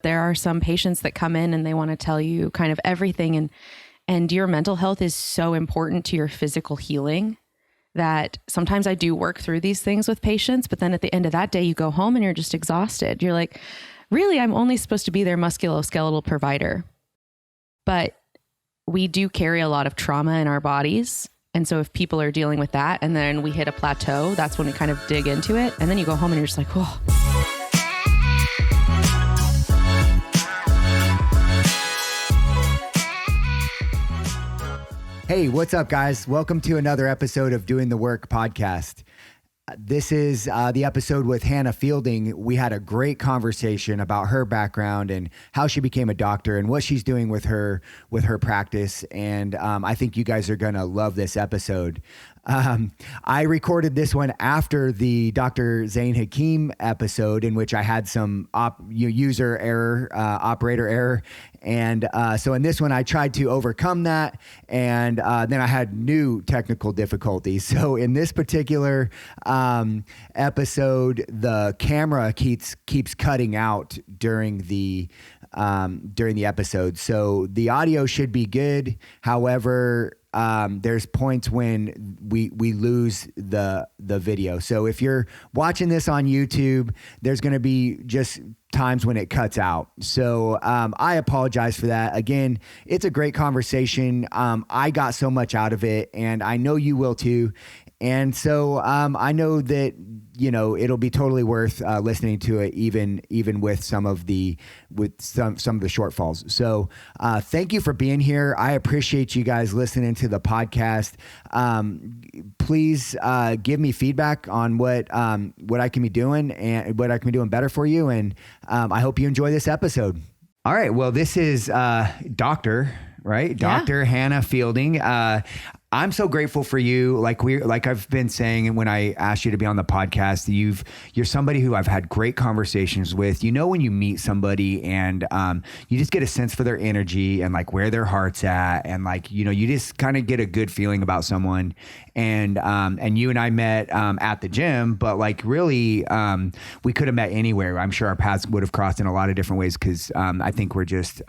There are some patients that come in and they want to tell you kind of everything. And your mental health is so important to your physical healing that sometimes I do work through these things with patients, but then at the end of that day, you go home and you're just exhausted. You're like, really, I'm only supposed to be their musculoskeletal provider. But we do carry a lot of trauma in our bodies. And so if people are dealing with that and then we hit a plateau, that's when we kind of dig into it. And then you go home and you're just like, oh. Hey, what's up, guys? Welcome to another episode of Doing the Work podcast. This is the episode with Hannah Fielding. We had a great conversation about her background and how she became a doctor and what she's doing with her practice. And I think you guys are going to love this episode. I recorded this one after the Dr. Zain Hakim episode, in which I had some user error, operator error. And so in this one, I tried to overcome that. And then I had new technical difficulties. So in this particular episode, the camera keeps cutting out during the episode. So the audio should be good. However, there's points when we lose the video. So if you're watching this on YouTube, there's going to be just times when it cuts out. So I apologize for that. Again, it's a great conversation. I got so much out of it, and I know you will too. And so I know that, it'll be totally worth listening to it, even with some of the shortfalls. So thank you for being here. I appreciate you guys listening to the podcast. Please give me feedback on what I can be doing and what I can be doing better for you. And I hope you enjoy this episode. All right. Well, this is Dr. Hannah Fielding. I'm so grateful for you. Like I've been saying, when I asked you to be on the podcast, you're somebody who I've had great conversations with. When you meet somebody and you just get a sense for their energy and like where their heart's at, and you just kind of get a good feeling about someone. And you and I met at the gym, but really we could have met anywhere. I'm sure our paths would have crossed in a lot of different ways because I think we're just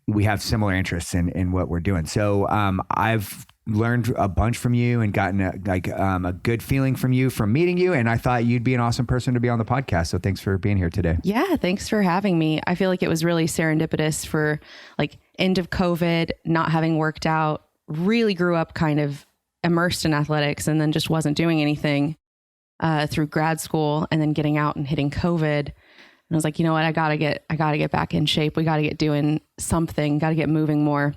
we have similar interests in what we're doing. So I've learned a bunch from you and gotten a good feeling from meeting you. And I thought you'd be an awesome person to be on the podcast. So thanks for being here today. Yeah. Thanks for having me. I feel like it was really serendipitous for end of COVID, not having worked out, really grew up kind of immersed in athletics and then just wasn't doing anything through grad school, and then getting out and hitting COVID. And I was like, you know what? I gotta get back in shape. We gotta get doing something, gotta get moving more,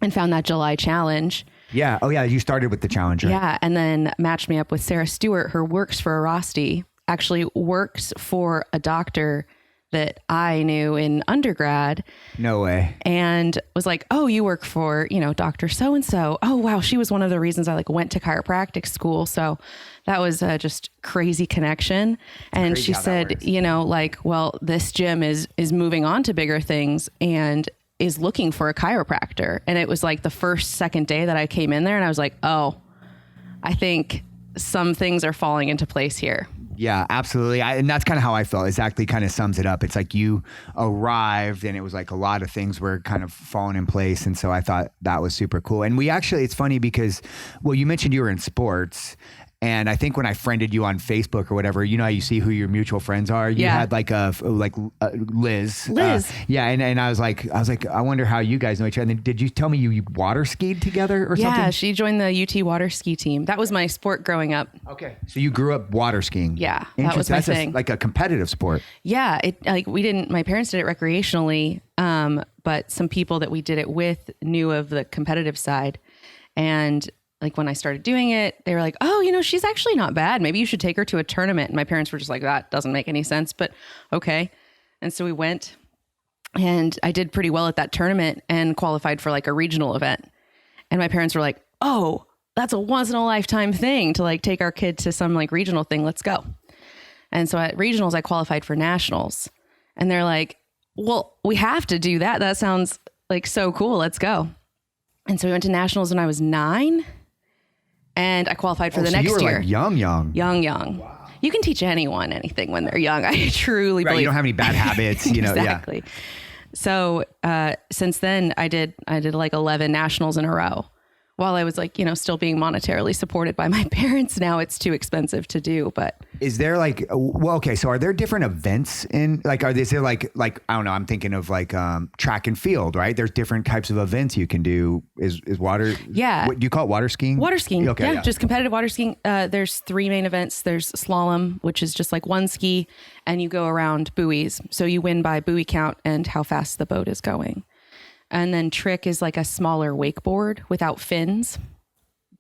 and found that July challenge. Yeah. Oh yeah. You started with the challenge, right? Yeah. And then matched me up with Sarah Stewart, who works for Rosti, actually works for a doctor that I knew in undergrad. No way. And was like, oh, you work for, Dr. So-and-so. Oh, wow. She was one of the reasons I went to chiropractic school. So that was just crazy connection. And she said, well, this gym is moving on to bigger things and is looking for a chiropractor. And it was the second day that I came in there, and I was like, oh, I think some things are falling into place here. Yeah, absolutely. And that's kind of how I felt. Exactly, kind of sums it up. It's like you arrived and it was a lot of things were kind of falling in place. And so I thought that was super cool. And it's funny because, you mentioned you were in sports. And I think when I friended you on Facebook or whatever, how you see who your mutual friends are. You had Liz. Liz. And I was like, I wonder how you guys know each other. And then did you tell me you water skied together or something? Yeah, she joined the UT water ski team. That was my sport growing up. Okay, so you grew up water skiing. Yeah, that was my thing. That's a competitive sport. Yeah, my parents did it recreationally, but some people that we did it with knew of the competitive side, and when I started doing it, they were like, oh, she's actually not bad. Maybe you should take her to a tournament. And my parents were just like, that doesn't make any sense, but okay. And so we went, and I did pretty well at that tournament and qualified for a regional event. And my parents were like, oh, that's a once in a lifetime thing to take our kid to some regional thing. Let's go. And so at regionals, I qualified for nationals, and they're like, well, we have to do that. That sounds so cool. Let's go. And so we went to nationals when I was 9. And I qualified for the next year. You were young. Young. Wow. You can teach anyone anything when they're young. I truly Right. believe. You don't have any bad habits, you know. Exactly. So since then, I did like 11 nationals in a row. While I was like, still being monetarily supported by my parents. Now it's too expensive to do, but. Is there like, well, okay. So are there different events in like, is there like, I don't know, I'm thinking of like track and field, right? There's different types of events you can do. Is water. Yeah. What do you call it? Water skiing? Water skiing. Okay, Yeah. Just competitive water skiing. There's 3 main events. There's slalom, which is just like one ski and you go around buoys. So you win by buoy count and how fast the boat is going. And then trick is like a smaller wakeboard without fins,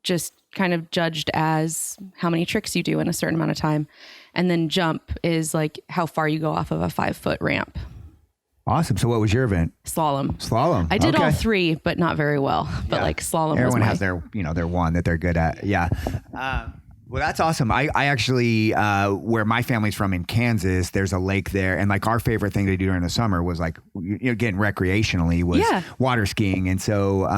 just kind of judged as how many tricks you do in a certain amount of time. And then jump is like how far you go off of a 5-foot ramp. Awesome. So what was your event? Slalom. I did all 3, but not very well. But like slalom Everyone was has their, their one that they're good at. Yeah. Well, that's awesome. I actually, where my family's from in Kansas, there's a lake there. And like our favorite thing to do during the summer was like, again, recreationally was water skiing. And so,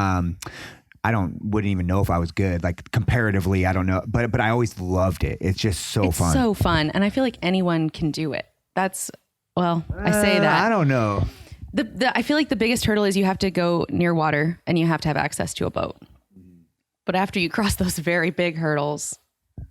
wouldn't even know if I was good. Like comparatively, I don't know, but I always loved it. It's just so fun. So fun. And I feel like anyone can do it. I say that. I don't know. I feel like the biggest hurdle is you have to go near water and you have to have access to a boat. But after you cross those very big hurdles,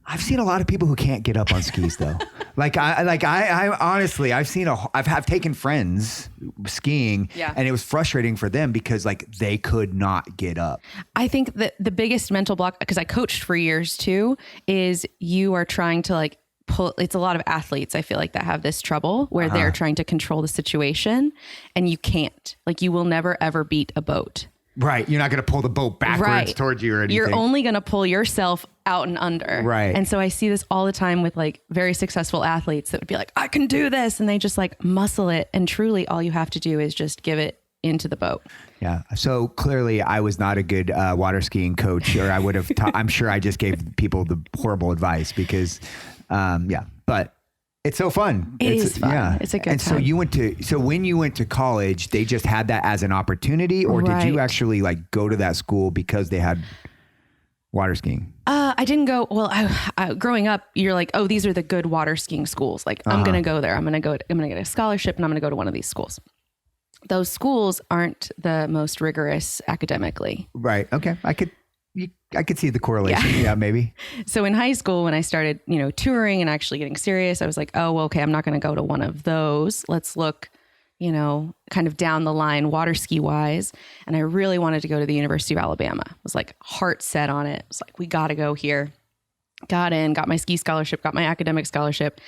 I've seen a lot of people who can't get up on skis though. I honestly, I've taken friends skiing and it was frustrating for them because like they could not get up. I think that the biggest mental block, because I coached for years too, is you are trying to like pull. It's a lot of athletes, I feel like, that have this trouble where they're trying to control the situation and you can't. Like you will never ever beat a boat. Right. You're not going to pull the boat backwards towards you or anything. You're only going to pull yourself out and under. Right. And so I see this all the time with like very successful athletes that would be like, I can do this. And they just like muscle it. And truly all you have to do is just give it into the boat. Yeah. So clearly I was not a good water skiing coach, or I would have, I'm sure I just gave people the horrible advice because, but it's so fun. It is fun. Yeah. It's a good and time. So when you went to college, they just had that as an opportunity, or did you actually like go to that school because they had water skiing? I didn't go. Well, I growing up, you're like, oh, these are the good water skiing schools. Like I'm going to go there. I'm going to get a scholarship and I'm going to go to one of these schools. Those schools aren't the most rigorous academically. Right. Okay. I could see the correlation. Yeah, maybe. So in high school, when I started, touring and actually getting serious, I was like, oh, well, okay, I'm not going to go to one of those. Let's look, kind of down the line, water ski wise. And I really wanted to go to the University of Alabama. I was like heart set on it. I was like, we got to go here. Got in, got my ski scholarship, got my academic scholarship.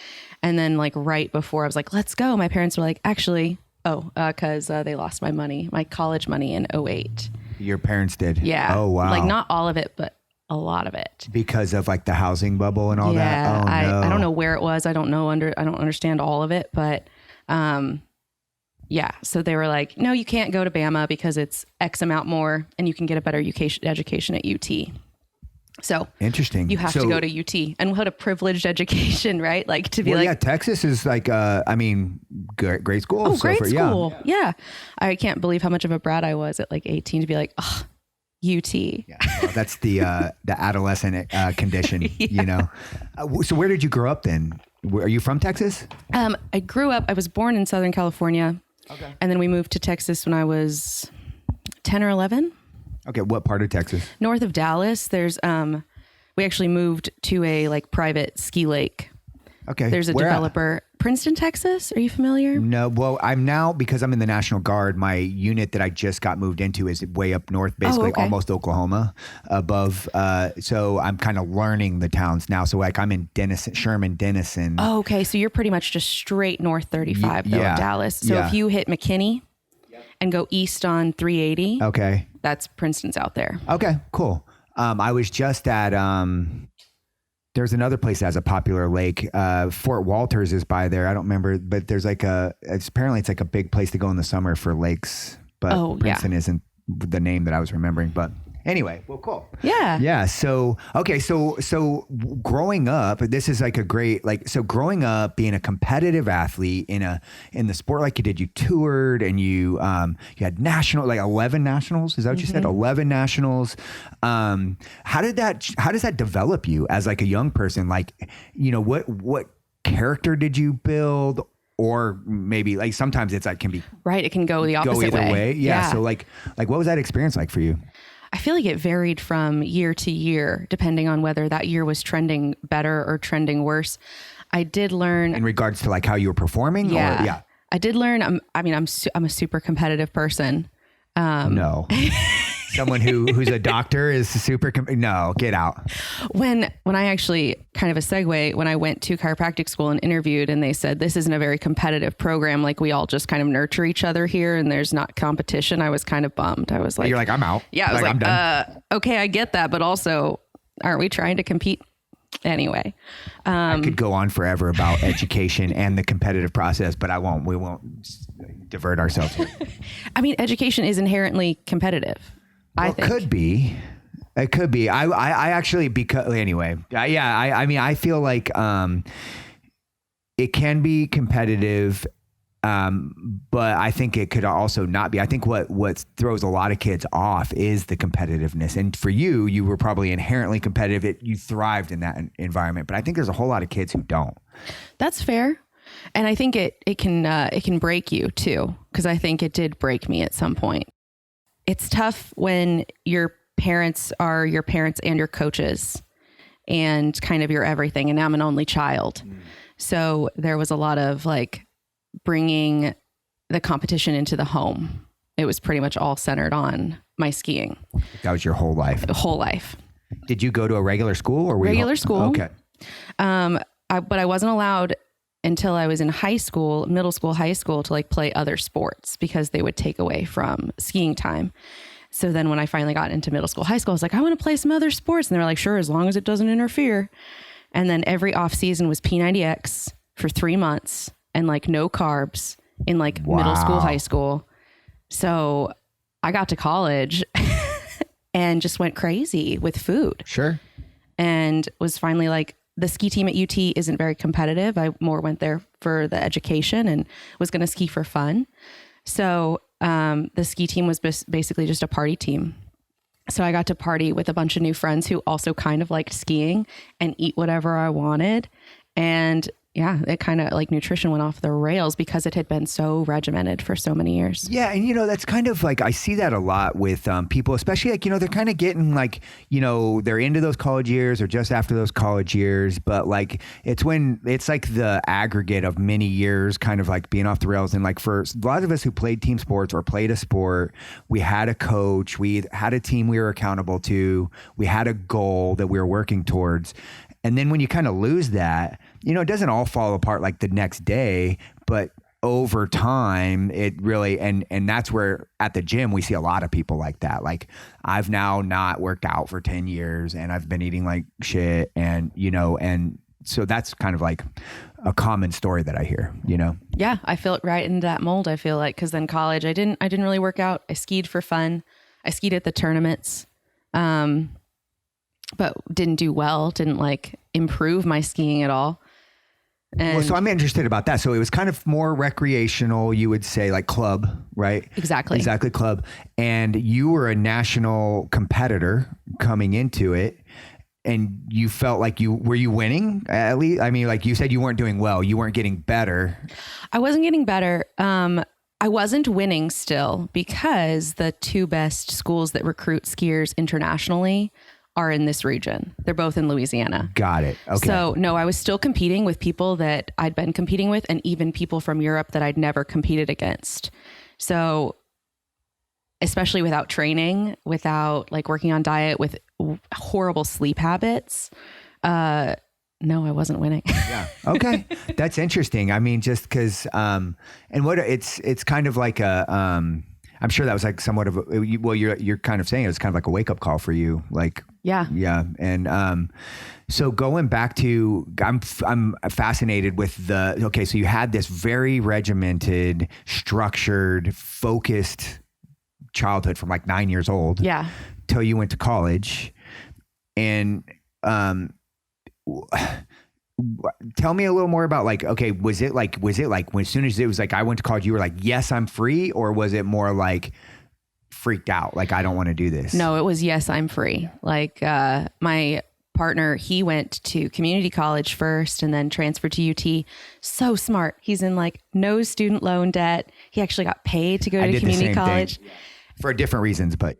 And then like right before I was like, let's go. My parents were like, actually, because they lost my college money in 2008. Your parents did? Yeah. Oh, wow. Like not all of it, but a lot of it. Because of like the housing bubble and all that? Oh, no. I don't know where it was. I don't understand all of it, but so they were like, no, you can't go to Bama because it's X amount more and you can get a better education at UT. So interesting. You have to go to UT, and what a privileged education, right? Like to be Texas is like, great school. Oh, great school. Yeah. I can't believe how much of a brat I was at like 18 to be like, oh, UT. Yeah. Well, that's the adolescent condition, So where did you grow up then? Are you from Texas? I was born in Southern California. Okay. And then we moved to Texas when I was 10 or 11. Okay, what part of Texas? North of Dallas. There's we actually moved to a like private ski lake. Okay. There's a developer, Princeton, Texas. Are you familiar? No. Well, I'm now, because I'm in the National Guard, my unit that I just got moved into is way up north, basically almost Oklahoma above. So I'm kind of learning the towns now. So like I'm in Sherman, Denison. Oh, okay. So you're pretty much just straight north 35 of Dallas. So if you hit McKinney and go east on 380. Okay. That's Princeton's out there. Okay, cool. I was just at, there's another place that has a popular lake. Fort Walters is by there. I don't remember, but there's like apparently it's like a big place to go in the summer for lakes, but Princeton isn't the name that I was remembering, but anyway, well, cool. Yeah. Yeah. So, okay. So growing up, this is like a great, so growing up being a competitive athlete in the sport, like you did, you toured and you had 11 nationals. Is that what you said? 11 nationals. How does that develop you as like a young person? Like, what character did you build? Or maybe like sometimes it's like can be right. It can go the opposite either way. Yeah. So like what was that experience like for you? I feel like it varied from year to year, depending on whether that year was trending better or trending worse. I did learn in regards to like how you were performing. Yeah. Or, yeah. I did learn. I'm a super competitive person. No. Someone who's a doctor is super. No, get out. When I actually kind of a segue, when I went to chiropractic school and interviewed and they said, this isn't a very competitive program. Like we all just kind of nurture each other here and there's not competition. I was kind of bummed. I was like, you're like, I'm out. Yeah. I was I'm done. Okay, I get that. But also aren't we trying to compete anyway? I could go on forever about education and the competitive process, but we won't divert ourselves here. I mean, education is inherently competitive. Well, it could be. It could be. I actually, because anyway, I mean, I feel like it can be competitive, but I think it could also not be. I think what throws a lot of kids off is the competitiveness. And for you were probably inherently competitive. You thrived in that environment, but I think there's a whole lot of kids who don't. That's fair. And I think it can break you too, because I think it did break me at some point. It's tough when your parents are your parents and your coaches and kind of your everything. And now I'm an only child. So there was a lot of like bringing the competition into the home. It was pretty much all centered on my skiing. That was your whole life? The whole life. Did you go to a regular school or regular school? Okay. But I wasn't allowed until I was in high school, middle school, high school, to like play other sports because they would take away from skiing time. So then when I finally got into middle school, high school, I was like, I want to play some other sports. And they were like, sure, as long as it doesn't interfere. And then every off season was P90X for 3 months and like no carbs in like middle school, high school. So I got to college and just went crazy with food. Sure. And was finally like, the ski team at UT isn't very competitive. I more went there for the education and was going to ski for fun. So the ski team was basically just a party team. So I got to party with a bunch of new friends who also kind of liked skiing and eat whatever I wanted. And yeah, it kind of like nutrition went off the rails because it had been so regimented for so many years. Yeah. And, that's kind of like, I see that a lot with people, especially like, they're kind of getting like, they're into those college years or just after those college years. But like, it's when it's like the aggregate of many years kind of like being off the rails. And like for a lot of us who played team sports or played a sport, we had a coach, we had a team we were accountable to, we had a goal that we were working towards. And then when you kind of lose that, it doesn't all fall apart like the next day, but over time it really, and that's where at the gym, we see a lot of people like that. Like I've now not worked out for 10 years and I've been eating like shit and, and so that's kind of like a common story that I hear, Yeah. I fit right into that mold. I feel like, cause then college, I didn't really work out. I skied for fun. I skied at the tournaments. But didn't do well, didn't like improve my skiing at all. And so I'm interested about that. So it was kind of more recreational, you would say, like club, right? Exactly club. And you were a national competitor coming into it. And you felt like were you winning at least? I mean, like you said, you weren't doing well. You weren't getting better. I wasn't getting better. I wasn't winning still because the two best schools that recruit skiers internationally are in this region. They're both in Louisiana. Got it. Okay. So no, I was still competing with people that I'd been competing with and even people from Europe that I'd never competed against. So especially without training, without like working on diet, with horrible sleep habits, no, I wasn't winning. Yeah. Okay. That's interesting. I mean, just cause, and what it's kind of like I'm sure that was like somewhat of you're kind of saying it was kind of like a wake up call for you. Like, yeah. And, so going back to, I'm fascinated with so you had this very regimented, structured, focused childhood from like 9 years old. Yeah. Till you went to college. And, tell me a little more about like, okay, was it like when as soon as it was like, I went to college, you were like, yes, I'm free? Or was it more like freaked out? Like, I don't want to do this. No, it was, yes, I'm free. Like, my partner, he went to community college first and then transferred to UT. So smart. He's in like no student loan debt. He actually got paid to go to community college for different reasons. But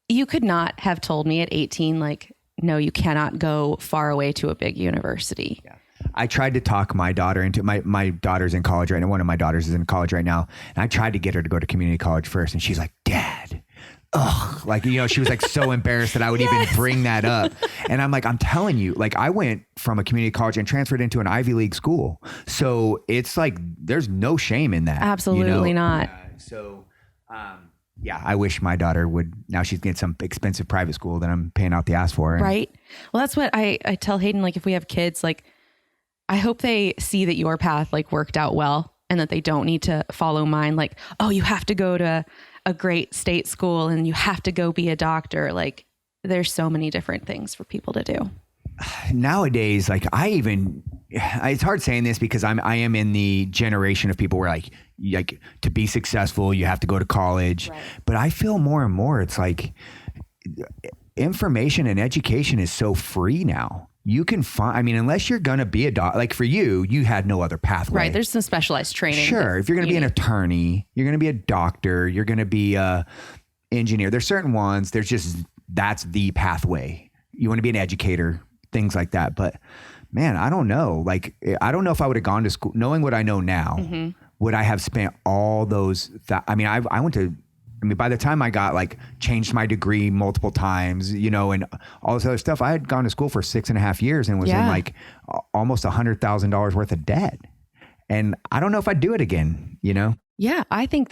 you could not have told me at 18, like, no, you cannot go far away to a big university. Yeah. I tried to talk my daughter into my daughter's in college right now. One of my daughters is in college right now. And I tried to get her to go to community college first. And she's like, Dad, ugh. Like, you know, she was like so embarrassed that I would even bring that up. And I'm like, I'm telling you, like I went from a community college and transferred into an Ivy League school. So it's like, there's no shame in that. Absolutely not. Yeah, I wish my daughter would, now she's getting some expensive private school that I'm paying out the ass for. Right. Well, that's what I tell Hayden, like if we have kids, like I hope they see that your path like worked out well and that they don't need to follow mine. Like, oh, you have to go to a great state school and you have to go be a doctor. Like there's so many different things for people to do. Nowadays, like it's hard saying this because I am in the generation of people where like to be successful, you have to go to college. Right. But I feel more and more, it's like information and education is so free now. You can find, I mean, unless you're going to be a doctor, like for you had no other pathway. Right. There's some specialized training. Sure. If you're going to be an attorney, you're going to be a doctor, you're going to be a engineer. There's certain ones, that's the pathway. You want to be an educator, things like that. But man, I don't know. Like, I don't know if I would have gone to school, knowing what I know now, would I have spent all those, by the time I got changed my degree multiple times, and all this other stuff, I had gone to school for 6.5 years and was in almost $100,000 worth of debt. And I don't know if I'd do it again, Yeah. I think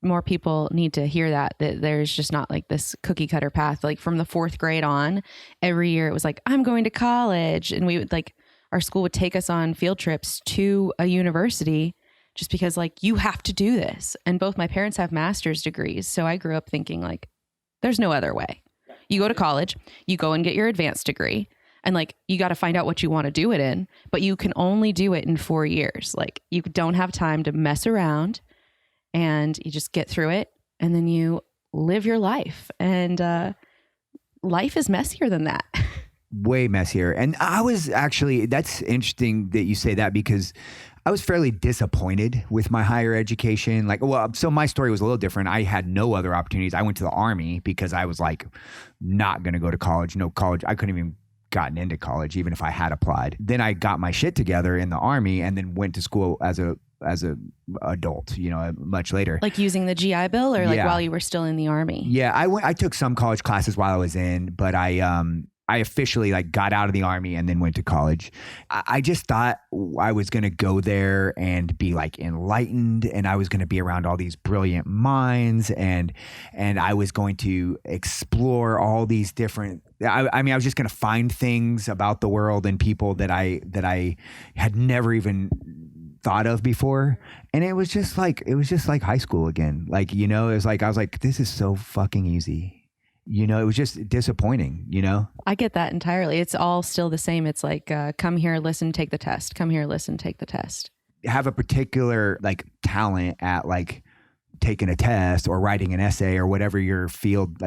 more people need to hear that there's just not like this cookie cutter path. Like from the 4th grade on, every year it was like, I'm going to college. And we would our school would take us on field trips to a university just because you have to do this. And both my parents have master's degrees. So I grew up thinking there's no other way. You go to college, you go and get your advanced degree. And you got to find out what you want to do it in, but you can only do it in 4 years. You don't have time to mess around. And you just get through it and then you live your life. And life is messier than that. Way messier. And that's interesting that you say that because I was fairly disappointed with my higher education. So my story was a little different. I had no other opportunities. I went to the Army because I was not going to go to college. No college. I couldn't even gotten into college even if I had applied. Then I got my shit together in the Army and then went to school as a adult, much later. Using the GI Bill or while you were still in the Army? Yeah, I took some college classes while I was in, but I officially got out of the Army and then went to college. I just thought I was going to go there and be enlightened, and I was going to be around all these brilliant minds, and I was going to explore all these different. I was just going to find things about the world and people that I had never even thought of before. And it was just like high school again. It was I was like, this is so fucking easy. It was just disappointing, I get that entirely. It's all still the same. It's come here, listen, take the test. Come here, listen, take the test. Have a particular talent at taking a test or writing an essay or whatever your field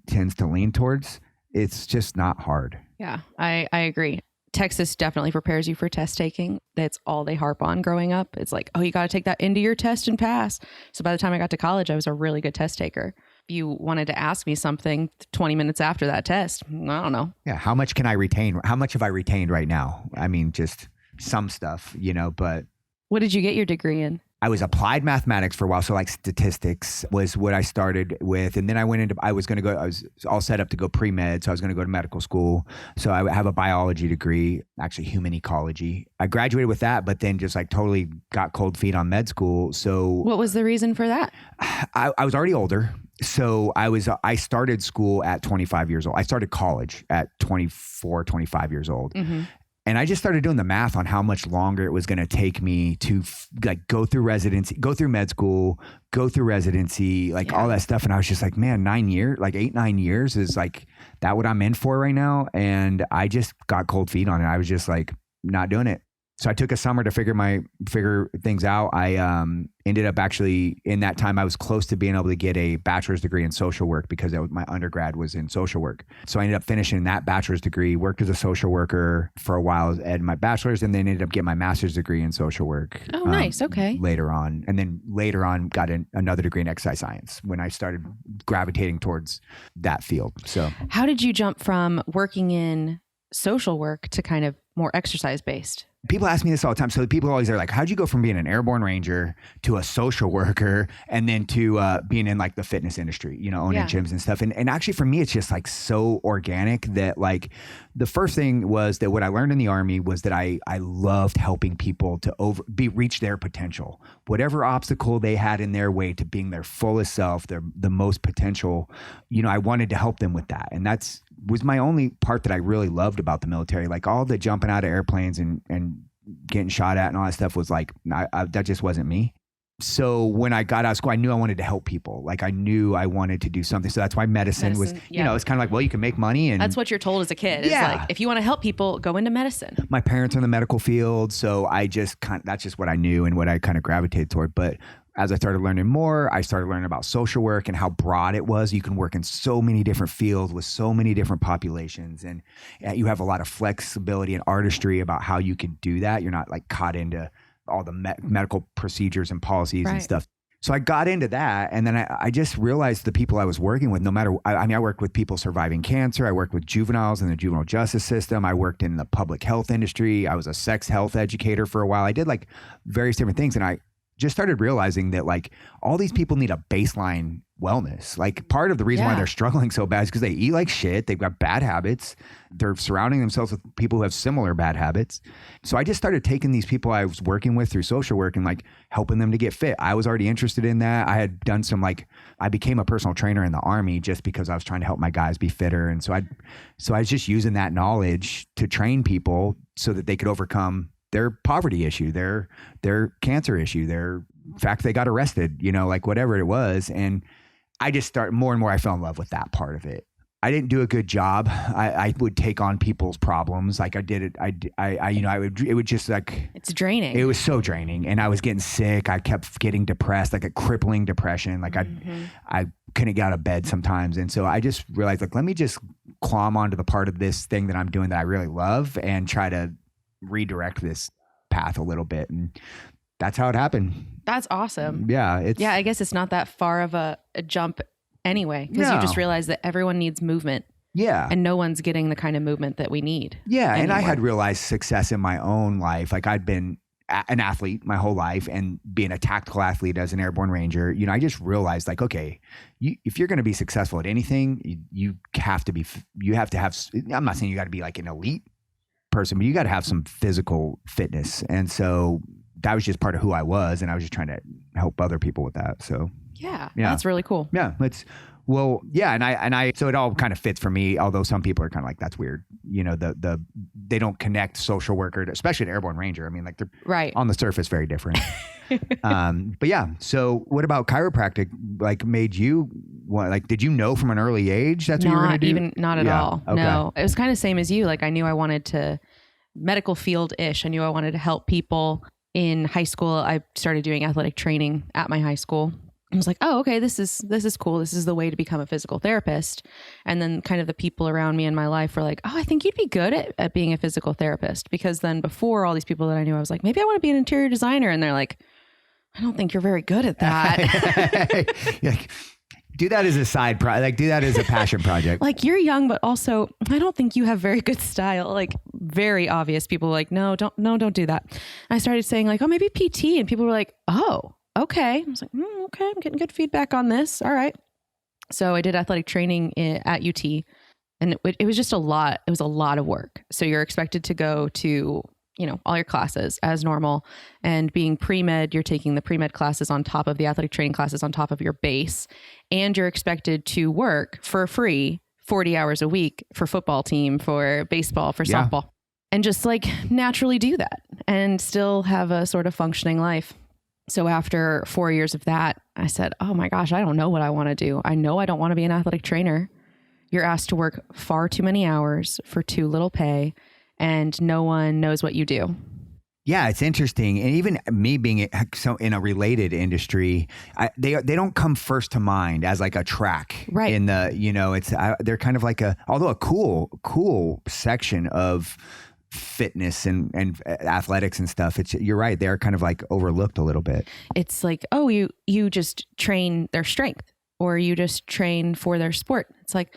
tends to lean towards. It's just not hard. Yeah, I agree. Texas definitely prepares you for test taking. That's all they harp on growing up. It's you got to take that into your test and pass. So by the time I got to college, I was a really good test taker. If you wanted to ask me something 20 minutes after that test, I don't know. Yeah. How much can I retain? How much have I retained right now? I mean, just some stuff, but. What did you get your degree in? I was applied mathematics for a while. So statistics was what I started with. And then I was all set up to go pre-med. So I was going to go to medical school. So I have a biology degree, actually human ecology. I graduated with that, but then just totally got cold feet on med school. So what was the reason for that? I was already older. So I started school at 25 years old. I started college at 24, 25 years old. Mm-hmm. And I just started doing the math on how much longer it was going to take me to go through residency, go through med school, go through residency, all that stuff. And I was just man, 9 years, 8-9 years is that what I'm in for right now. And I just got cold feet on it. I was just not doing it. So I took a summer to figure things out. I ended up actually in that time I was close to being able to get a bachelor's degree in social work because my undergrad was in social work. So I ended up finishing that bachelor's degree, worked as a social worker for a while at my bachelor's, and then ended up getting my master's degree in social work. Oh, nice. Okay. Later on. And then later on got another degree in exercise science when I started gravitating towards that field. So how did you jump from working in social work to kind of more exercise based? People ask me this all the time. So people always are like, how'd you go from being an airborne ranger to a social worker and then to being in like the fitness industry, owning gyms and stuff. And actually for me, it's just like so organic that like the first thing was that what I learned in the Army was that I loved helping people to reach their potential, whatever obstacle they had in their way to being their fullest self, the most potential, I wanted to help them with that. And was my only part that I really loved about the military. Like all the jumping out of airplanes and getting shot at and all that stuff was like, that just wasn't me. So when I got out of school, I knew I wanted to help people. Like I knew I wanted to do something. So that's why medicine was, it's kind of like, well, you can make money. And that's what you're told as a kid. It's like, if you want to help people, go into medicine. My parents are in the medical field. So that's just what I knew and what I kind of gravitated toward. But as I started learning more, I started learning about social work and how broad it was. You can work in so many different fields with so many different populations. And you have a lot of flexibility and artistry about how you can do that. You're not like caught into all the medical procedures and policies and stuff. So I got into that. And then I just realized the people I was working with, I worked with people surviving cancer. I worked with juveniles in the juvenile justice system. I worked in the public health industry. I was a sex health educator for a while. I did like various different things. And I just started realizing that like all these people need a baseline wellness. Like part of the reason why they're struggling so bad is because they eat like shit. They've got bad habits. They're surrounding themselves with people who have similar bad habits. So I just started taking these people I was working with through social work and like helping them to get fit. I was already interested in that. I had done I became a personal trainer in the Army just because I was trying to help my guys be fitter. And so I was just using that knowledge to train people so that they could overcome their poverty issue, their cancer issue, their fact they got arrested, like whatever it was. And I just more and more, I fell in love with that part of it. I didn't do a good job. I would take on people's problems. Like I did it. It would just like, it's draining. It was so draining. And I was getting sick. I kept getting depressed, like a crippling depression. Like I couldn't get out of bed sometimes. And so I just realized like, let me just climb onto the part of this thing that I'm doing that I really love and try to redirect this path a little bit. And that's how it happened. That's awesome. Yeah. I guess it's not that far of a jump anyway, because you just realize that everyone needs movement. Yeah. And no one's getting the kind of movement that we need. Yeah. Anymore. And I had realized success in my own life. Like I'd been an athlete my whole life and being a tactical athlete as an airborne ranger, I just realized like, okay, if you're going to be successful at anything, you have to have, I'm not saying you got to be like an elite person, but you got to have some physical fitness. And so that was just part of who I was. And I was just trying to help other people with that. So yeah. That's really cool. Yeah. So it all kind of fits for me. Although some people are kind of like, that's weird. They don't connect social worker, especially an airborne ranger. I mean, like they're on the surface, very different. But yeah. So what about chiropractic? Like made you did you know from an early age that's what you were going to do? Not at all. Okay. No, it was kind of same as you. Like I knew I wanted to medical field-ish. I knew I wanted to help people. In high school, I started doing athletic training at my high school. I was like, oh, okay, this is cool. This is the way to become a physical therapist. And then kind of the people around me in my life were like, oh, I think you'd be good at being a physical therapist. Because then before all these people that I knew, I was like, maybe I want to be an interior designer. And they're like, I don't think you're very good at that. Like, do that as a side project. Like do that as a passion project. Like you're young, but also I don't think you have very good style. Like very obvious. People were like, no, don't do that. And I started saying like, oh, maybe PT. And people were like, oh, okay. I was like, okay, I'm getting good feedback on this. All right. So I did athletic training at UT and it was just a lot. It was a lot of work. So you're expected to go to, all your classes as normal, and being pre-med, you're taking the pre-med classes on top of the athletic training classes on top of your base. And you're expected to work for free 40 hours a week for football team, for baseball, for softball, and just like naturally do that and still have a sort of functioning life. So after 4 years of that, I said, oh my gosh, I don't know what I want to do. I know I don't want to be an athletic trainer. You're asked to work far too many hours for too little pay, and no one knows what you do. Yeah, it's interesting. And even me being so in a related industry, they don't come first to mind as like a track Right. in the, they're kind of like although a cool section of fitness and athletics and stuff. You're right. They're kind of like overlooked a little bit. It's like, oh, you just train their strength or you just train for their sport. It's like,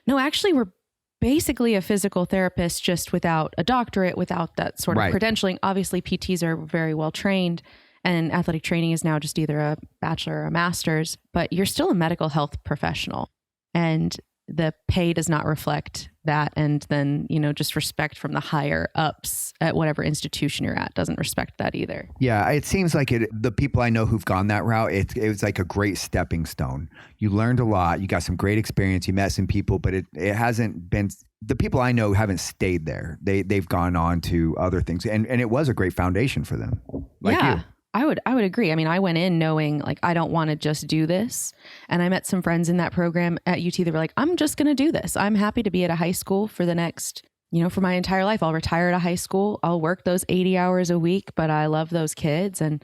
no, actually we're basically a physical therapist, just without a doctorate, without that sort of credentialing. Obviously, PTs are very well trained, and athletic training is now just either a bachelor or a master's, but you're still a medical health professional, and the pay does not reflect that. And then, just respect from the higher ups at whatever institution you're at doesn't respect that either. Yeah, it seems like the people I know who've gone that route, it was like a great stepping stone. You learned a lot. You got some great experience. You met some people, but it hasn't been, the people I know haven't stayed there. They've gone on to other things, and it was a great foundation for them. Like you. I would agree. I mean, I went in knowing like, I don't want to just do this. And I met some friends in that program at UT that were like, I'm just going to do this. I'm happy to be at a high school for the next, for my entire life. I'll retire at a high school. I'll work those 80 hours a week, but I love those kids. And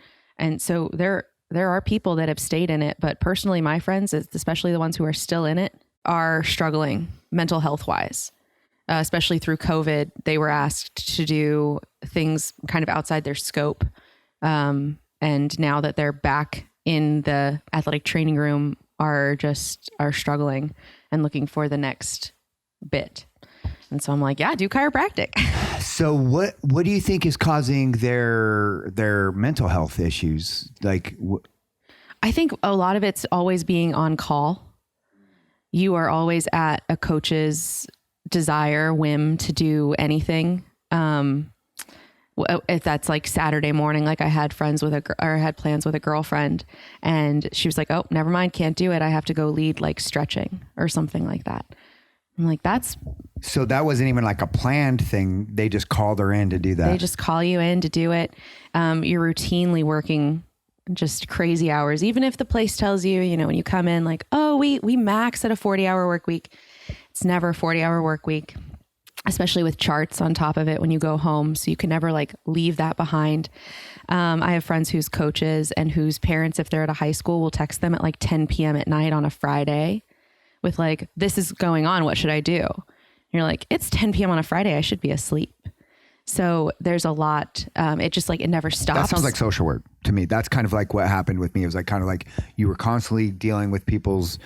so there are people that have stayed in it, but personally, my friends, especially the ones who are still in it, are struggling mental health wise. Especially through COVID, they were asked to do things kind of outside their scope. And now that they're back in the athletic training room, are struggling and looking for the next bit. And so I'm like, yeah, do chiropractic. So what do you think is causing their mental health issues? Like, I think a lot of it's always being on call. You are always at a coach's desire, whim to do anything. If that's like Saturday morning, like I had plans with a girlfriend, and she was like, oh, never mind, can't do it. I have to go lead like stretching or something like that. I'm like, so that wasn't even like a planned thing. They just called her in to do that. They just call you in to do it. You're routinely working just crazy hours. Even if the place tells you, when you come in like, oh, we max at a 40-hour work week. It's never a 40-hour work week. Especially with charts on top of it when you go home. So you can never like leave that behind. I have friends whose coaches and whose parents, if they're at a high school, will text them at like 10 p.m. at night on a Friday with like, this is going on. What should I do? And you're like, it's 10 p.m. on a Friday. I should be asleep. So there's a lot. It just like, it never stops. That sounds like social work to me. That's kind of like what happened with me. It was like kind of like you were constantly dealing with people's,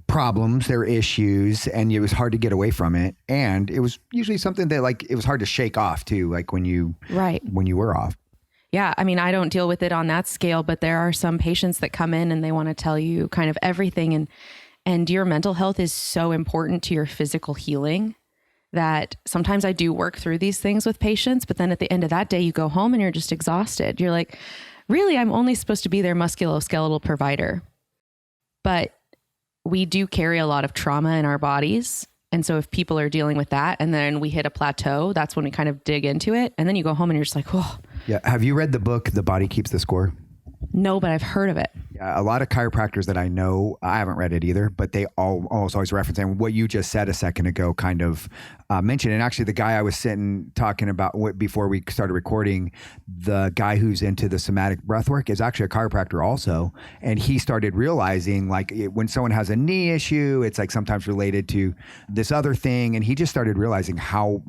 problems, their issues, and it was hard to get away from it. And it was usually something that like, it was hard to shake off too. Like when you were off. Yeah. I mean, I don't deal with it on that scale, but there are some patients that come in and they want to tell you kind of everything. And your mental health is so important to your physical healing that sometimes I do work through these things with patients, but then at the end of that day, you go home and you're just exhausted. You're like, really, I'm only supposed to be their musculoskeletal provider. But we do carry a lot of trauma in our bodies. And so if people are dealing with that and then we hit a plateau, that's when we kind of dig into it. And then you go home and you're just like, oh. Yeah. Have you read the book, The Body Keeps the Score? No, but I've heard of it. Yeah, a lot of chiropractors that I know, I haven't read it either, but they almost always reference, and what you just said a second ago kind of mentioned. And actually the guy I was sitting talking about before we started recording, the guy who's into the somatic breath work is actually a chiropractor also. And he started realizing like when someone has a knee issue, it's like sometimes related to this other thing. And he just started realizing how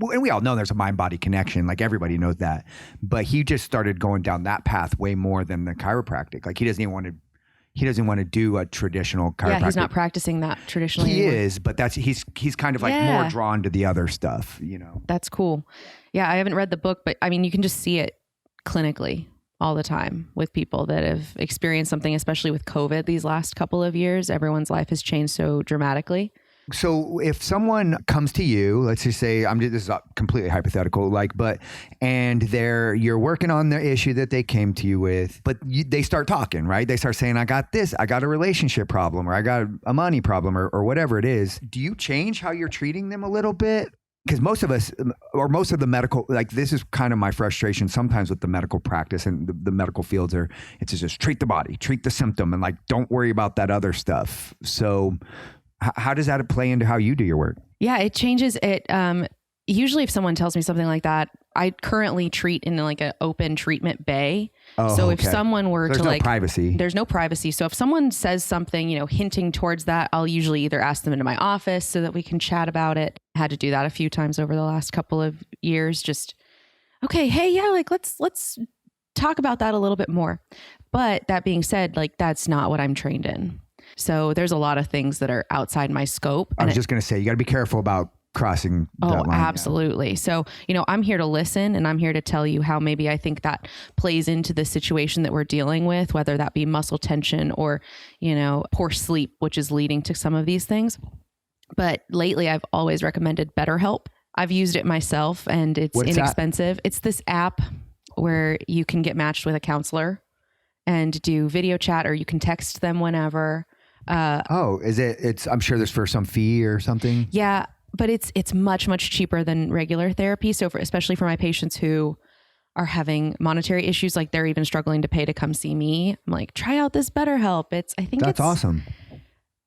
and we all know there's a mind-body connection, like everybody knows that, but he just started going down that path way more than the chiropractic. Like he doesn't want to do a traditional chiropractic. Yeah, he's not practicing that traditionally He anymore. is, but he's kind of like more drawn to the other stuff, That's cool. Yeah, I haven't read the book, but I mean, you can just see it clinically all the time with people that have experienced something, especially with COVID these last couple of years. Everyone's life has changed so dramatically. So if someone comes to you, let's just say, this is completely hypothetical, and you're working on the issue that they came to you with, but they start talking, right? They start saying, I got this, I got a relationship problem, or I got a money problem, or whatever it is. Do you change how you're treating them a little bit? Because most of us, or most of the medical, like this is kind of my frustration sometimes with the medical practice and the medical fields it's just treat the body, treat the symptom, and like, don't worry about that other stuff. So how does that play into how you do your work? Yeah, it changes it. Usually if someone tells me something like that, I currently treat in like an open treatment bay. Oh, so if okay. someone were There's to no like privacy. there's no privacy. So if someone says something, hinting towards that, I'll usually either ask them into my office so that we can chat about it. I had to do that a few times over the last couple of years. Just, okay, hey, yeah, like let's talk about that a little bit more. But that being said, like that's not what I'm trained in. So there's a lot of things that are outside my scope. I was just going to say, you got to be careful about crossing that line. Absolutely. So, I'm here to listen, and I'm here to tell you how maybe I think that plays into the situation that we're dealing with, whether that be muscle tension or, poor sleep, which is leading to some of these things. But lately I've always recommended BetterHelp. I've used it myself and it's inexpensive. It's this app where you can get matched with a counselor and do video chat, or you can text them whenever. Is it? I'm sure there's for some fee or something. Yeah. But it's much, much cheaper than regular therapy. So especially for my patients who are having monetary issues, like they're even struggling to pay to come see me, I'm like, try out this BetterHelp. That's awesome.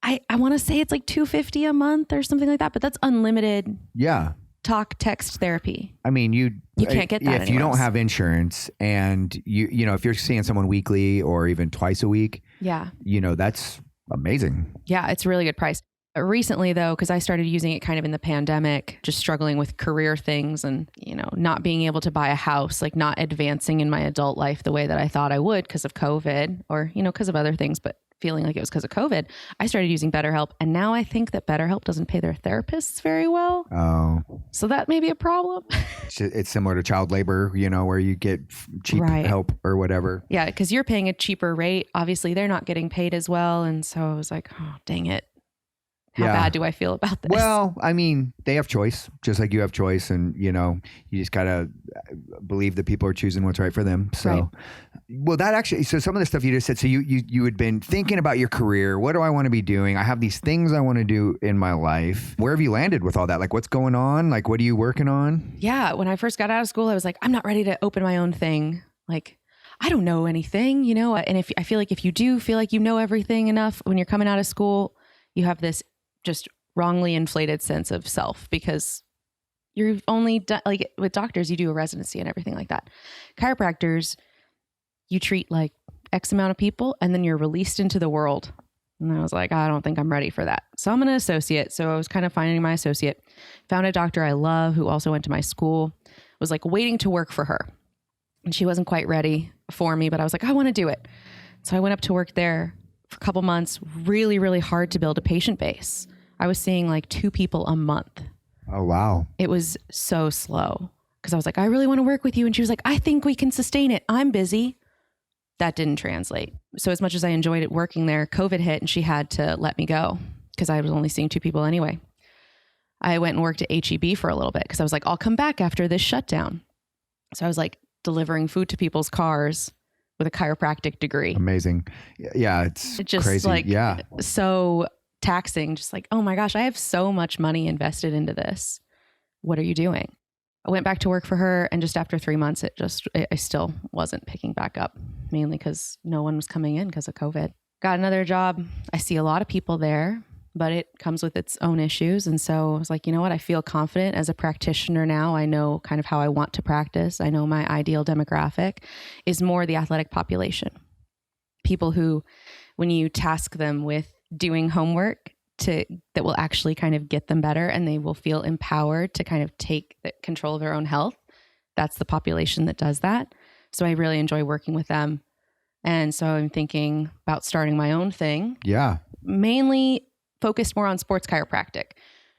I want to say it's like $250 a month or something like that, but that's unlimited. Yeah. Talk text therapy. I mean, you can't get that if you don't have insurance, and if you're seeing someone weekly or even twice a week. Yeah. That's amazing. Yeah. It's a really good price. Recently, though, because I started using it kind of in the pandemic, just struggling with career things and, not being able to buy a house, like not advancing in my adult life the way that I thought I would because of COVID or, because of other things, but feeling like it was because of COVID, I started using BetterHelp. And now I think that BetterHelp doesn't pay their therapists very well. Oh. So that may be a problem. It's similar to child labor, where you get cheap help or whatever. Yeah, because you're paying a cheaper rate. Obviously, they're not getting paid as well. And so I was like, oh, dang it. How bad do I feel about this? Well, I mean, they have choice, just like you have choice. And, you just got to believe that people are choosing what's right for them. So, Well, so some of the stuff you just said, so you had been thinking about your career. What do I want to be doing? I have these things I want to do in my life. Where have you landed with all that? Like, what's going on? Like, what are you working on? Yeah. When I first got out of school, I was like, I'm not ready to open my own thing. Like, I don't know anything, and I feel like if you do feel like you know everything enough when you're coming out of school, you have this just wrongly inflated sense of self because you've only done, like with doctors, you do a residency and everything like that. Chiropractors, you treat like X amount of people and then you're released into the world. And I was like, I don't think I'm ready for that. So I'm an associate. So I was kind of finding my associate, found a doctor I love who also went to my school, was like waiting to work for her. And she wasn't quite ready for me, but I was like, I want to do it. So I went up to work there for a couple months, really, really hard to build a patient base. I was seeing like 2 people a month. Oh, wow. It was so slow because I was like, I really want to work with you. And she was like, I think we can sustain it. I'm busy. That didn't translate. So as much as I enjoyed it working there, COVID hit and she had to let me go because I was only seeing 2 people anyway. I went and worked at HEB for a little bit because I was like, I'll come back after this shutdown. So I was like delivering food to people's cars with a chiropractic degree. Amazing. Yeah, it's just crazy. Like, yeah. So taxing, just like, oh my gosh, I have so much money invested into this. What are you doing? I went back to work for her, and just after 3 months, I still wasn't picking back up, mainly because no one was coming in because of COVID. Got another job. I see a lot of people there, but it comes with its own issues. And so I was like, you know what? I feel confident as a practitioner now. I know kind of how I want to practice. I know my ideal demographic is more the athletic population. People who, when you task them with doing homework that will actually kind of get them better and they will feel empowered to kind of take control of their own health. That's the population that does that. So I really enjoy working with them. And so I'm thinking about starting my own thing. Yeah. Mainly focused more on sports chiropractic,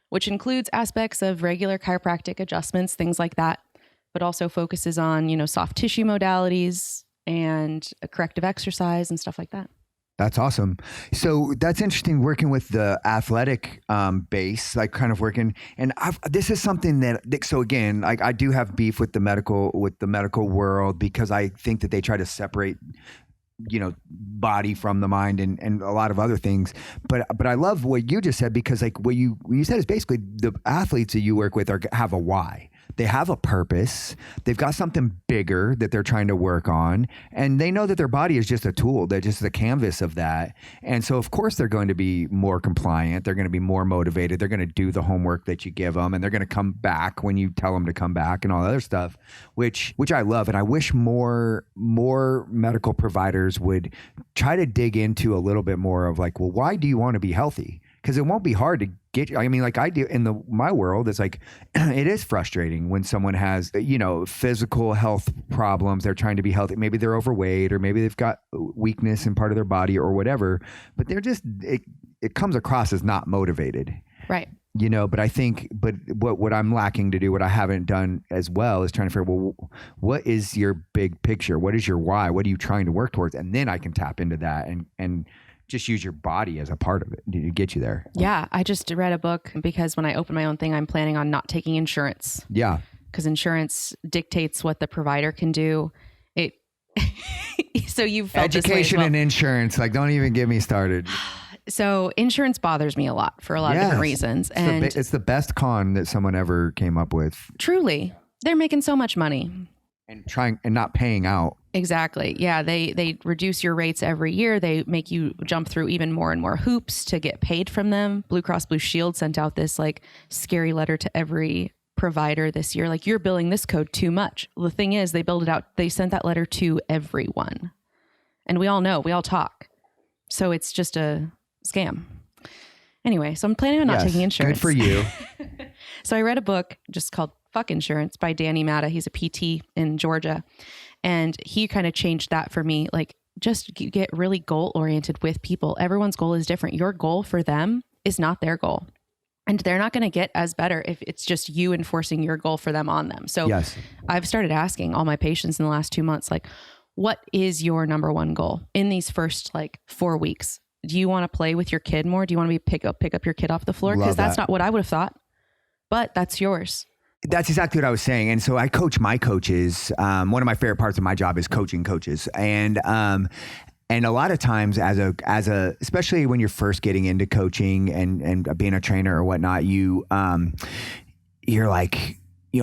which includes aspects of regular chiropractic adjustments, things like that, but also focuses on, soft tissue modalities and corrective exercise and stuff like that. That's awesome. So that's interesting working with the athletic base, like kind of working. And this is something so again, like I do have beef with the medical world because I think that they try to separate, body from the mind and a lot of other things. But I love what you just said because like what you said is basically the athletes that you work with have a why. They have a purpose. They've got something bigger that they're trying to work on. And they know that their body is just a tool. They're just the canvas of that. And so, of course, they're going to be more compliant. They're going to be more motivated. They're going to do the homework that you give them. And they're going to come back when you tell them to come back and all that other stuff, which I love. And I wish more medical providers would try to dig into a little bit more of like, well, why do you want to be healthy? Because it won't be hard to get. I mean, like I do in my world, it's like it is frustrating when someone has, physical health problems. They're trying to be healthy. Maybe they're overweight, or maybe they've got weakness in part of their body or whatever. But they're just it comes across as not motivated, right? But I think, what I'm lacking to do, what I haven't done as well, is trying to figure, well, what is your big picture? What is your why? What are you trying to work towards? And then I can tap into that and just use your body as a part of it to get you there. Yeah. I just read a book because when I open my own thing, I'm planning on not taking insurance. Yeah. Because insurance dictates what the provider can do. So you've felt education this way as well. And insurance, like, don't even get me started. So insurance bothers me a lot for a lot of different reasons. It's the best con that someone ever came up with. Truly. They're making so much money. And not paying out. Exactly. Yeah. They reduce your rates every year. They make you jump through even more and more hoops to get paid from them. Blue Cross Blue Shield sent out this like scary letter to every provider this year. Like, you're billing this code too much. The thing is, they billed it out. They sent that letter to everyone. And we all know, we all talk. So it's just a scam. Anyway, so I'm planning on not taking insurance. Good for you. So I read a book just called Fuck Insurance by Danny Matta. He's a PT in Georgia. And he kind of changed that for me. Like, just get really goal oriented with people. Everyone's goal is different. Your goal for them is not their goal. And they're not going to get as better if it's just you enforcing your goal for them on them. So I've started asking all my patients in the last 2 months, like, what is your number one goal in these first 4 weeks? Do you want to play with your kid more? Do you want to pick up your kid off the floor? Because that's not what I would have thought, but that's yours. That's exactly what I was saying. And so I coach my coaches. One of my favorite parts of my job is coaching coaches. And a lot of times as a, especially when you're first getting into coaching and being a trainer or whatnot, you're like,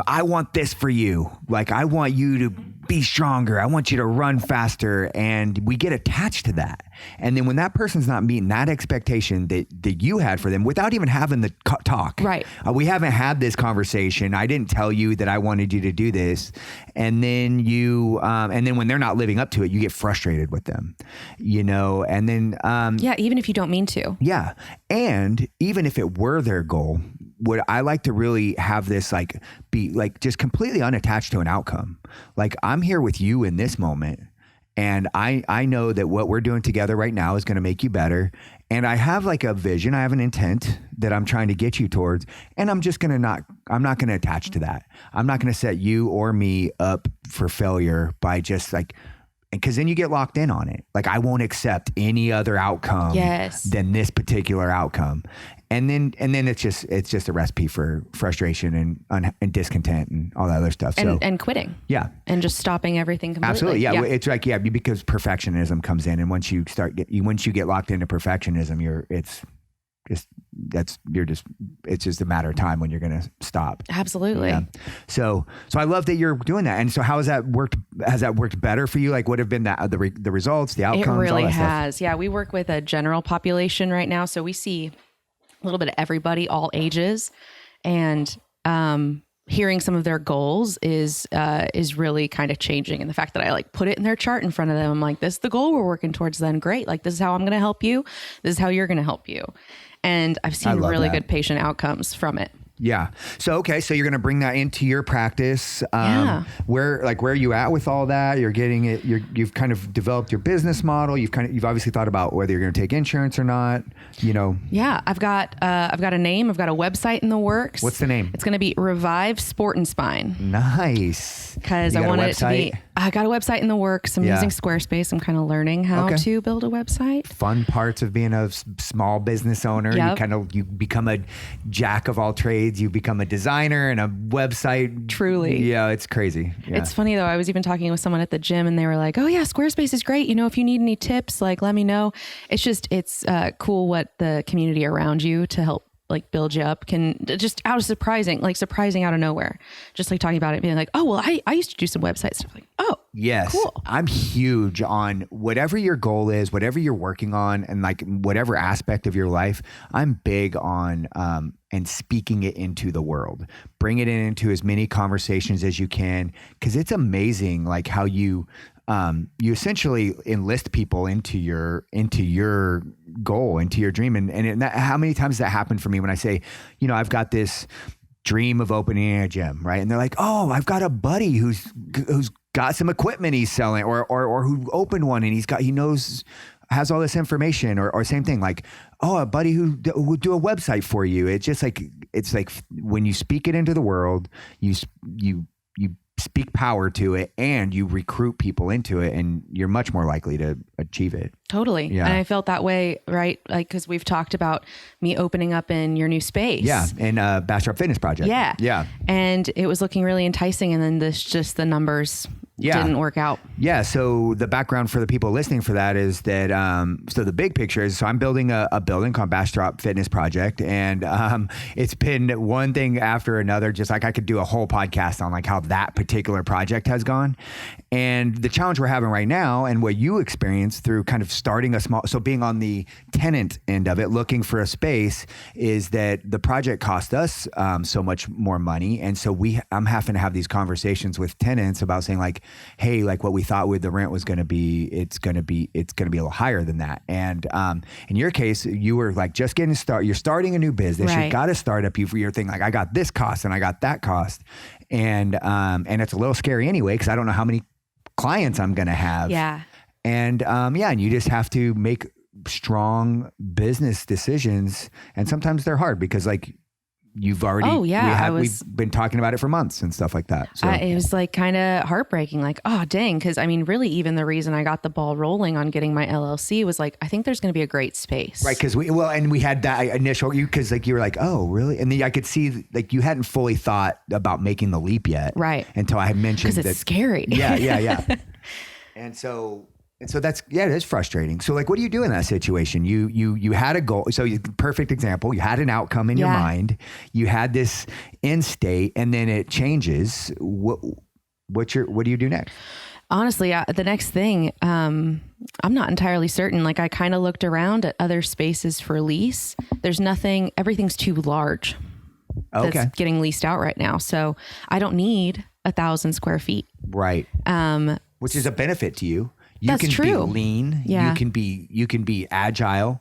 I want this for you. Like, I want you to be stronger. I want you to run faster. And we get attached to that. And then when that person's not meeting that expectation that you had for them without even having the talk, right? We haven't had this conversation. I didn't tell you that I wanted you to do this. And then and then when they're not living up to it, you get frustrated with them, and then, even if you don't mean to. Yeah. And even if it were their goal, would I like to really have this be just completely unattached to an outcome? Like, I'm here with you in this moment. And I know that what we're doing together right now is going to make you better. And I have a vision. I have an intent that I'm trying to get you towards. And I'm just I'm not going to attach to that. I'm not going to set you or me up for failure by just because then you get locked in on it. Like, I won't accept any other outcome than this particular outcome. And then it's just a recipe for frustration and discontent and all that other stuff. And quitting. Yeah. And just stopping everything completely. Absolutely. Yeah. It's because perfectionism comes in. And once you get locked into perfectionism, it's just a matter of time when you're going to stop. Absolutely. Yeah. So I love that you're doing that. And so how has that worked? Has that worked better for you? Like, what have been the results, the outcomes? It really all that has. Stuff? Yeah. We work with a general population right now. So we see a little bit of everybody, all ages, and hearing some of their goals is really kind of changing. And the fact that I put it in their chart in front of them, I'm like, this is the goal we're working towards. Then great. This is how I'm going to help you. This is how you're going to help you. And I've seen really good patient outcomes from it. Yeah. So you're going to bring that into your practice. Where are you at with all that? You're getting it. You've kind of developed your business model. You've obviously thought about whether you're going to take insurance or not, Yeah. I've got a name. I've got a website in the works. What's the name? It's going to be Revive Sport and Spine. Nice. Because I wanted it to be, I got a website in the works. I'm using Squarespace. I'm kind of learning how to build a website. Fun parts of being a small business owner. Yep. You become a jack of all trades. You become a designer and a website. Truly. Yeah, it's crazy. Yeah. It's funny though. I was even talking with someone at the gym and they were like, oh yeah, Squarespace is great. If you need any tips, let me know. It's cool what the community around you to help like build you up can just surprising out of nowhere. Just like talking about it, being like, oh, well, I used to do some website stuff. Like, oh, yes, cool. I'm huge on whatever your goal is, whatever you're working on, and like whatever aspect of your life. I'm big on and speaking it into the world. Bring it into as many conversations as you can, because it's amazing like how you essentially enlist people into your goal, into your dream. And how many times that happened for me when I say, I've got this dream of opening a gym, right? And they're like, oh, I've got a buddy who's got some equipment he's selling, or who opened one and he knows, has all this information, or same thing, like, oh, a buddy who would do a website for you. It's just like, it's like when you speak it into the world, you speak power to it, and you recruit people into it, and you're much more likely to achieve it. Totally. Yeah. And I felt that way, right? Like, cause we've talked about me opening up in your new space. Yeah. And Bastrop Fitness Project. Yeah. Yeah. And it was looking really enticing. And then the numbers didn't work out. Yeah. So the background for the people listening for that is that, so the big picture is, so I'm building a building called Bastrop Fitness Project. And it's been one thing after another, just like I could do a whole podcast on like how that particular project has gone. And the challenge we're having right now, and what you experienced through kind of starting so being on the tenant end of it, looking for a space, is that the project cost us so much more money. And so I'm having to have these conversations with tenants about saying like, hey, like what we thought the rent was going to be, it's going to be a little higher than that. And in your case, you were like just getting started. You're starting a new business. Right. You've got to start up your thing. Like, I got this cost and I got that cost. And it's a little scary anyway, because I don't know how many clients I'm going to have. Yeah. And and you just have to make strong business decisions. And sometimes they're hard because like you've already, we've been talking about it for months and stuff like that. So it was like kind of heartbreaking, like, oh dang. Cause I mean, really even the reason I got the ball rolling on getting my LLC was like, I think there's going to be a great space. Right. Cause we had that initial, cause like you were like, oh really? And then I could see like you hadn't fully thought about making the leap yet. Right. Until I had mentioned that. Cause it's scary. Yeah. And so that's, it is frustrating. So like, what do you do in that situation? You had a goal. So perfect example, you had an outcome in your mind, you had this end state, and then it changes. What do you do next? Honestly, the next thing, I'm not entirely certain. Like I kind of looked around at other spaces for lease. There's nothing, everything's too large. Okay. That's getting leased out right now. So I don't need 1,000 square feet. Right. Which is a benefit to you. You can be lean. Yeah. You can be agile,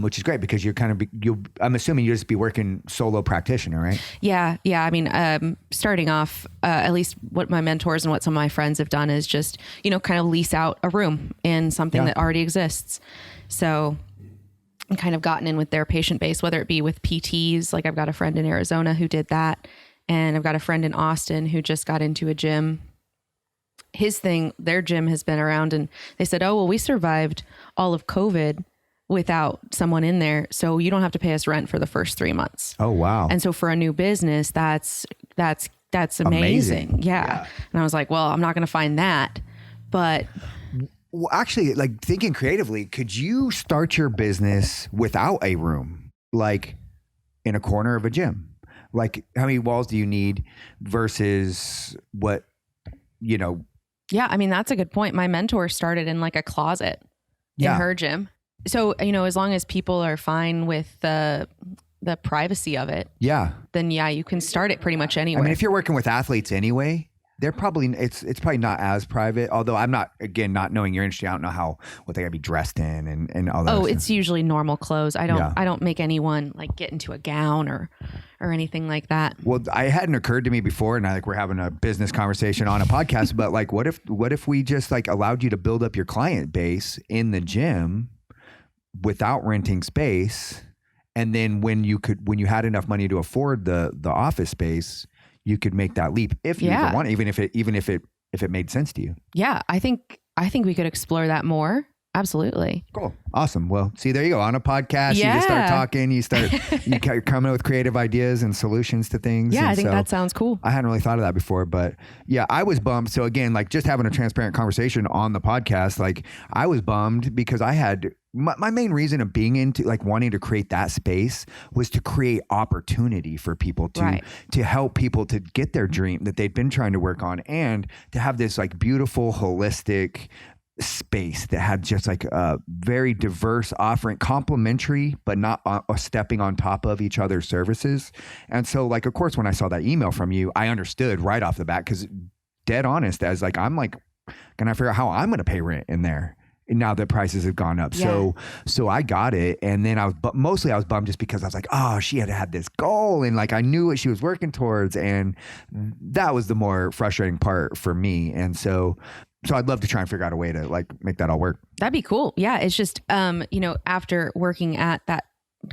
which is great because I'm assuming you just be working solo practitioner, right? Yeah. I mean, starting off, at least what my mentors and what some of my friends have done is just, kind of lease out a room in something that already exists. So I kind of gotten in with their patient base, whether it be with PTs. Like I've got a friend in Arizona who did that. And I've got a friend in Austin who just got into a gym. Their gym has been around, and they said, oh, well, we survived all of COVID without someone in there. So you don't have to pay us rent for the first 3 months. Oh, wow. And so for a new business, that's amazing. Yeah. And I was like, well, I'm not going to find that, but. Well, actually, like thinking creatively, could you start your business without a room, like in a corner of a gym? Like how many walls do you need versus what, Yeah, I mean, that's a good point. My mentor started in like a closet in her gym. So, as long as people are fine with the privacy of it, then you can start it pretty much anywhere. I mean, if you're working with athletes anyway, they're probably, it's probably not as private, although I'm not knowing your industry, I don't know what they gotta be dressed in and all that. Oh, it's usually normal clothes. I don't make anyone like get into a gown or anything like that. Well, it hadn't occurred to me before, and we're having a business conversation on a podcast, but like, what if we just like allowed you to build up your client base in the gym without renting space, and then when you had enough money to afford the office space, you could make that leap if you even want, even if it made sense to you. Yeah, I think we could explore that more. Absolutely. Cool. Awesome. Well, see, there you go. On a podcast, you just start talking, you're coming with creative ideas and solutions to things. Yeah, I think that sounds cool. I hadn't really thought of that before, but yeah, I was bummed. So again, like just having a transparent conversation on the podcast, like I was bummed because I had my main reason of being into like wanting to create that space was to create opportunity for people to help people to get their dream that they'd been trying to work on, and to have this like beautiful holistic space that had just like a very diverse offering, complementary but not stepping on top of each other's services. And so like, of course, when I saw that email from you, I understood right off the bat, because dead honest, as like, I'm like, can I figure out how I'm going to pay rent in there now that prices have gone up? Yeah. So I got it. And then mostly I was bummed just because I was like, oh, she had this goal, and like I knew what she was working towards, and that was the more frustrating part for me. And so I'd love to try and figure out a way to like make that all work. That'd be cool. Yeah. It's just, after working at that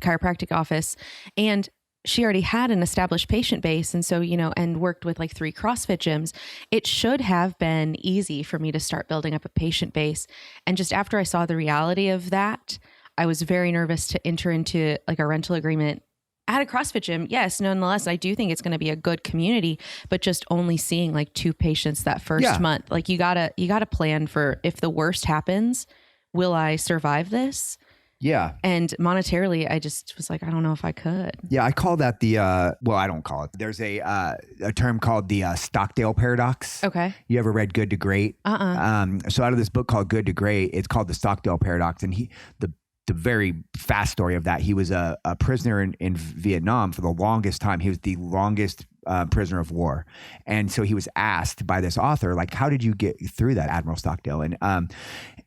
chiropractic office, and she already had an established patient base. And so, and worked with like 3 CrossFit gyms, it should have been easy for me to start building up a patient base. And just after I saw the reality of that, I was very nervous to enter into like a rental agreement at a CrossFit gym. Yes, nonetheless, I do think it's going to be a good community, but just only seeing like 2 patients that first month, like you gotta plan for, if the worst happens, will I survive this? Yeah. And monetarily, I just was like, I don't know if I could. Yeah. I call that I don't call it. There's a term called the Stockdale Paradox. Okay. You ever read Good to Great? So out of this book called Good to Great, it's called the Stockdale Paradox. And the very fast story of that, he was a prisoner in Vietnam for the longest time. He was the longest prisoner of war. And so he was asked by this author, like, how did you get through that, Admiral Stockdale?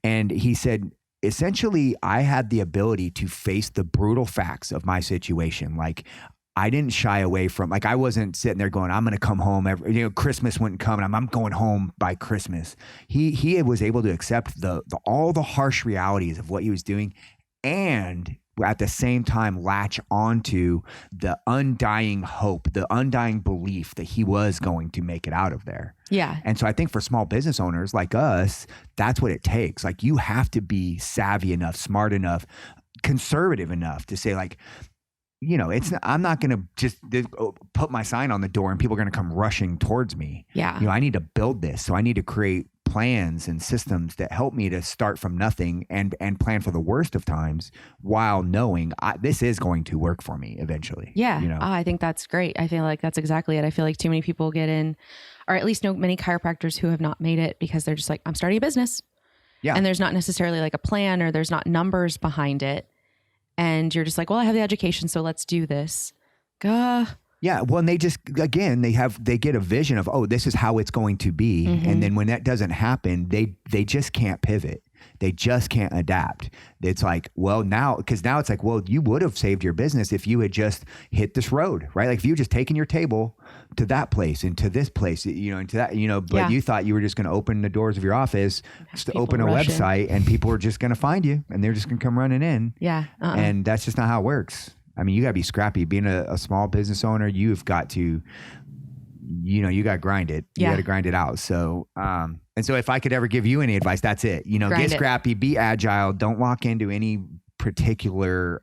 And he said, essentially, I had the ability to face the brutal facts of my situation. Like, I didn't shy away from, like, I wasn't sitting there going, I'm going to come home Christmas wouldn't come and I'm going home by Christmas. He was able to accept all the harsh realities of what he was doing, and at the same time latch onto the undying hope, the undying belief that he was going to make it out of there. Yeah. And so I think for small business owners like us, that's what it takes. Like, you have to be savvy enough, smart enough, conservative enough to say, like, I'm not going to just put my sign on the door and people are going to come rushing towards me. Yeah. I need to build this. So I need to create plans and systems that help me to start from nothing and plan for the worst of times, while knowing this is going to work for me eventually. Yeah. I think that's great. I feel like that's exactly it. I feel like too many people get in, or at least know many chiropractors who have not made it because they're just like, I'm starting a business. Yeah. And there's not necessarily like a plan, or there's not numbers behind it. And you're just like, well, I have the education, so let's do this. Yeah. Well, and they just, again, they get a vision of, oh, this is how it's going to be. Mm-hmm. And then when that doesn't happen, they just can't pivot. They just can't adapt. It's like, well, now it's like, well, you would have saved your business if you had just hit this road, right? Like, if you just taken your table to that place and to this place, into that, but you thought you were just going to open the doors of your office, just to open a website, and people are just going to find you and they're just going to come running in. Yeah. And that's just not how it works. I mean, you got to be scrappy. Being a small business owner, you've got to, you got to grind it. You got to grind it out. So, and so if I could ever give you any advice, that's it. Get scrappy, be agile. Don't lock into any particular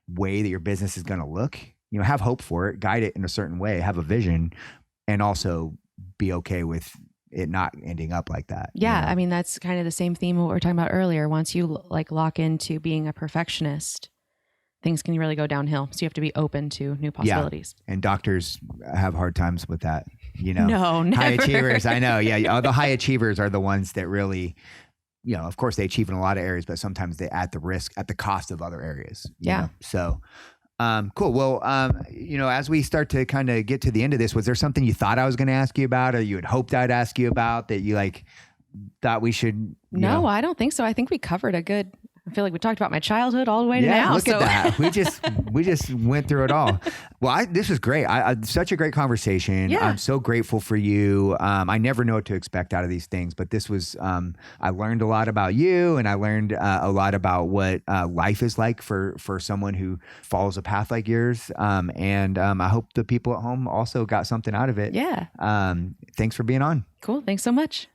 way that your business is going to look. Have hope for it, guide it in a certain way, have a vision, and also be okay with it not ending up like that. Yeah. I mean, that's kind of the same theme what we were talking about earlier. Once you like lock into being a perfectionist, things can really go downhill. So you have to be open to new possibilities. Yeah. And doctors have hard times with that, No, never. High achievers, I know. Yeah. The high achievers are the ones that really, of course they achieve in a lot of areas, but sometimes they at the cost of other areas. You know? So, cool. Well, as we start to kind of get to the end of this, was there something you thought I was going to ask you about, or you had hoped I'd ask you about that you thought we should? No, I don't think so. I think we covered I feel like we talked about my childhood all the way to now. Look at that. We just went through it all. Well, this was great. Such a great conversation. Yeah. I'm so grateful for you. I never know what to expect out of these things, but this was, I learned a lot about you, and I learned a lot about what life is like for someone who follows a path like yours. And I hope the people at home also got something out of it. Yeah. Thanks for being on. Cool. Thanks so much.